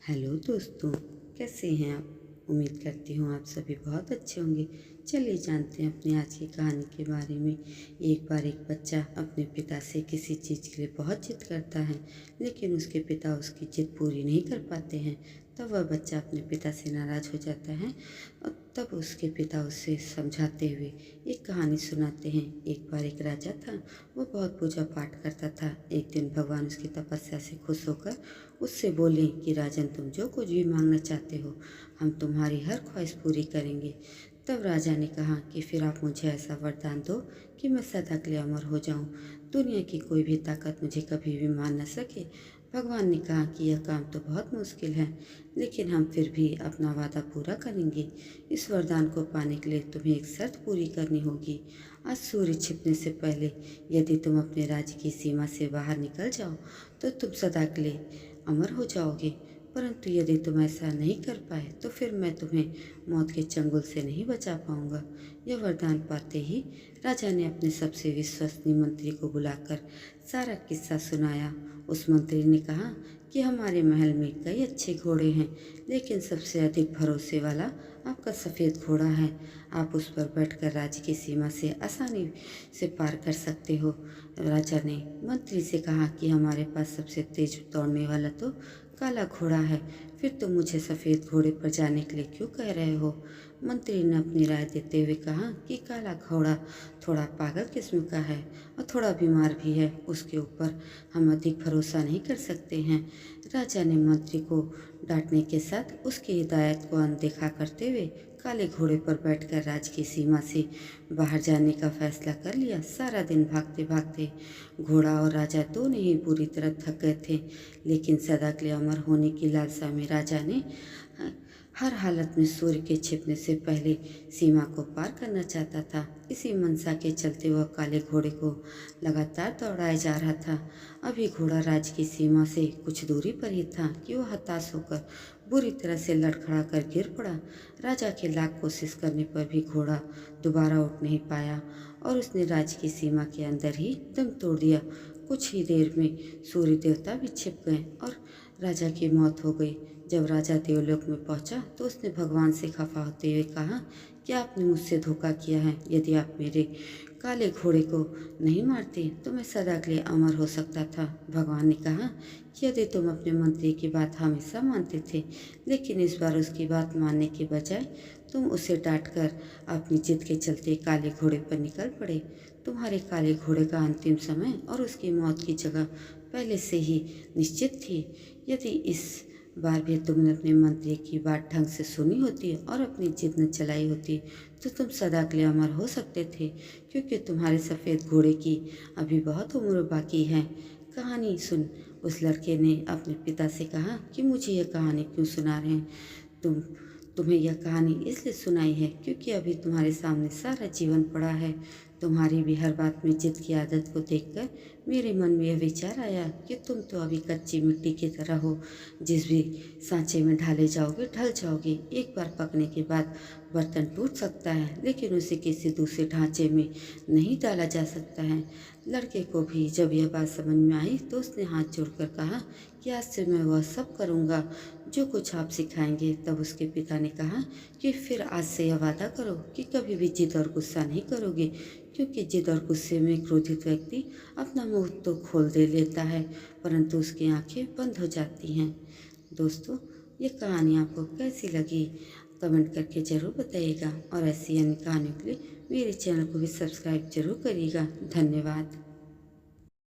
Hello दोस्तों, कैसे हैं आप। उम्मीद करती हूँ आप सभी बहुत अच्छे होंगे। चलिए जानते हैं अपनी आज की कहानी के बारे में। एक बार एक बच्चा अपने पिता से किसी चीज़ के लिए बहुत जिद करता है, लेकिन उसके पिता उसकी जिद पूरी नहीं कर पाते हैं। तब वह बच्चा अपने पिता से नाराज़ हो जाता है और तब उसके पिता उसे समझाते हुए एक कहानी सुनाते हैं। एक बार एक राजा था, वो बहुत पूजा पाठ करता था। एक दिन भगवान उसकी तपस्या से खुश होकर उससे बोले कि राजन, तुम जो कुछ भी मांगना चाहते हो, हम तुम्हारी हर ख्वाहिश पूरी करेंगे। तब राजा ने कहा कि फिर आप मुझे ऐसा वरदान दो कि मैं सदा के लिए अमर हो जाऊं, दुनिया की कोई भी ताकत मुझे कभी भी मार न सके। भगवान ने कहा कि यह काम तो बहुत मुश्किल है, लेकिन हम फिर भी अपना वादा पूरा करेंगे। इस वरदान को पाने के लिए तुम्हें एक शर्त पूरी करनी होगी। आज सूर्य छिपने से पहले यदि तुम अपने राज्य की सीमा से बाहर निकल जाओ तो तुम सदा के लिए अमर हो जाओगे, परंतु यदि तुम ऐसा नहीं कर पाए तो फिर मैं तुम्हें मौत के चंगुल से नहीं बचा पाऊंगा। यह वरदान पाते ही राजा ने अपने सबसे विश्वसनीय मंत्री को बुलाकर सारा किस्सा सुनाया। उस मंत्री ने कहा कि हमारे महल में कई अच्छे घोड़े हैं, लेकिन सबसे अधिक भरोसे वाला आपका सफ़ेद घोड़ा है। आप उस पर बैठकर राज्य की सीमा से आसानी से पार कर सकते हो। राजा ने मंत्री से कहा कि हमारे पास सबसे तेज दौड़ने वाला तो काला घोड़ा है, फिर तुम मुझे सफ़ेद घोड़े पर जाने के लिए क्यों कह रहे हो। मंत्री ने अपनी राय देते हुए कहा कि काला घोड़ा थोड़ा पागल किस्म का है और थोड़ा बीमार भी है, उसके ऊपर हम अधिक भरोसा नहीं कर सकते हैं। राजा ने मंत्री को डांटने के साथ उसकी हिदायत को अनदेखा करते हुए काले घोड़े पर बैठकर राज्य की सीमा से बाहर जाने का फैसला कर लिया। सारा दिन भागते भागते घोड़ा और राजा दोनों ही पूरी तरह थक गए थे, लेकिन सदा के लिए अमर होने की लालसा में राजा ने हर हालत में सूर्य के छिपने से पहले सीमा को पार करना चाहता था। इसी मनसा के चलते वह काले घोड़े को लगातार दौड़ाया जा रहा था। अभी घोड़ा राज्य की सीमा से कुछ दूरी पर ही था कि वह हताश होकर बुरी तरह से लड़खड़ा कर गिर पड़ा। राजा के लाख कोशिश करने पर भी घोड़ा दोबारा उठ नहीं पाया और उसने राज्य की सीमा के अंदर ही दम तोड़ दिया। कुछ ही देर में सूर्य देवता भी छिप गए और राजा की मौत हो गई। जब राजा देवलोक में पहुंचा तो उसने भगवान से खफा होते हुए कहा कि आपने मुझसे धोखा किया है। यदि आप मेरे काले घोड़े को नहीं मारते तो मैं सदा के लिए अमर हो सकता था। भगवान ने कहा कि यदि तुम अपने मंत्री की बात हमेशा मानते थे, लेकिन इस बार उसकी बात मानने के बजाय तुम उसे डांटकर अपनी जिद के चलते काले घोड़े पर निकल पड़े। तुम्हारे काले घोड़े का अंतिम समय और उसकी मौत की जगह पहले से ही निश्चित थी। यदि इस बार भी तुमने अपने मंत्री की बात ढंग से सुनी होती और अपनी जिद न चलाई होती तो तुम सदा के लिए अमर हो सकते थे, क्योंकि तुम्हारे सफ़ेद घोड़े की अभी बहुत उम्र बाकी है। कहानी सुन उस लड़के ने अपने पिता से कहा कि मुझे यह कहानी क्यों सुना रहे हैं। तुम तुम्हें यह कहानी इसलिए सुनाई है क्योंकि अभी तुम्हारे सामने सारा जीवन पड़ा है। तुम्हारी भी हर बात में जिद की आदत को देखकर मेरे मन में यह विचार आया कि तुम तो अभी कच्ची मिट्टी की तरह हो, जिस भी सांचे में ढाले जाओगे ढल जाओगे। एक बार पकने के बाद बर्तन टूट सकता है, लेकिन उसे किसी दूसरे ढांचे में नहीं डाला जा सकता है। लड़के को भी जब यह बात समझ में आई तो उसने हाथ जोड़कर कहा कि आज से मैं वह सब करूँगा जो कुछ आप सिखाएंगे। तब उसके पिता ने कहा कि फिर आज से यह वादा करो कि कभी भी जिद और गुस्सा नहीं करोगे, क्योंकि जिद और गुस्से में क्रोधित व्यक्ति अपना मुंह तो खोल दे लेता है, परंतु उसकी आंखें बंद हो जाती हैं। दोस्तों, ये कहानी आपको कैसी लगी कमेंट करके ज़रूर बताइएगा और ऐसी अन्य कहानियों के लिए मेरे चैनल को भी सब्सक्राइब जरूर करिएगा। धन्यवाद।